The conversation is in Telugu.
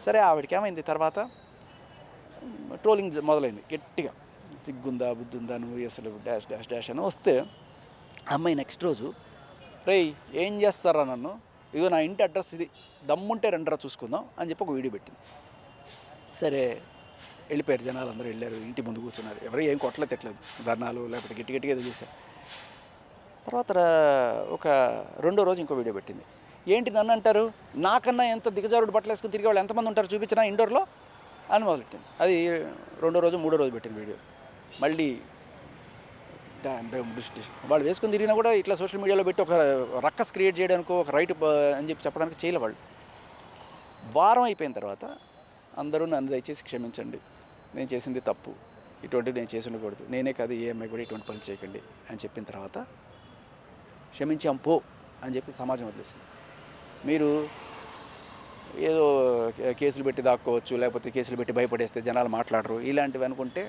సరే ఆవిడకి ఏమైంది తర్వాత ట్రోలింగ్ మొదలైంది గట్టిగా, సిగ్గుందా బుద్ధుందా నువ్వు అసలు డాష్ డాష్ డాష్ అని వస్తే అమ్మాయి నెక్స్ట్ రోజు రేయ్ ఏం చేస్తారా నన్ను, ఇదిగో నా ఇంటి అడ్రస్ ఇది, దమ్ముంటే రండిరా చూసుకుందాం అని చెప్పి ఒక వీడియో పెట్టింది. సరే వెళ్ళిపోయారు జనాలు, అందరూ వెళ్ళారు, ఇంటి ముందు కూర్చున్నారు, ఎవరు ఏం కొట్టలేదు తిట్టలేదు, ధర్నాలు లేకపోతే గట్టి గట్టిగా ఏదో చేశారు. తర్వాత ఒక రెండో రోజు ఇంకో వీడియో పెట్టింది. ఏంటి నన్ను అంటారు, నాకన్నా ఎంత దిగజారుడు బట్టలు వేసుకుని తిరిగే వాళ్ళు ఎంతమంది ఉంటారు చూపించినా ఇండోర్లో అని మొదలెట్టింది. అది రెండో రోజు మూడో రోజు పెట్టిన వీడియో. మళ్ళీ వాళ్ళు వేసుకుని తిరిగినా కూడా ఇట్లా సోషల్ మీడియాలో పెట్టి ఒక రక్కస్ క్రియేట్ చేయడానికి, ఒక రైట్ అని చెప్పి చెప్పడానికి చేయలే వాళ్ళు. వారం అయిపోయిన తర్వాత అందరూ నన్ను దయచేసి క్షమించండి, నేను చేసింది తప్పు, ఇటువంటివి నేను చేసి ఉండకూడదు, నేనే కాదు ఏ అమ్మాయి కూడా ఇటువంటి పనులు చేయకండి అని చెప్పిన తర్వాత క్షమించాం పో అని చెప్పి సమాజం వదిలేసింది. మీరు ఏదో కేసులు పెట్టి దాక్కోవచ్చు, లేకపోతే కేసులు పెట్టి భయపడేస్తే జనాలు మాట్లాడరు, ఇలాంటివి అనుకుంటే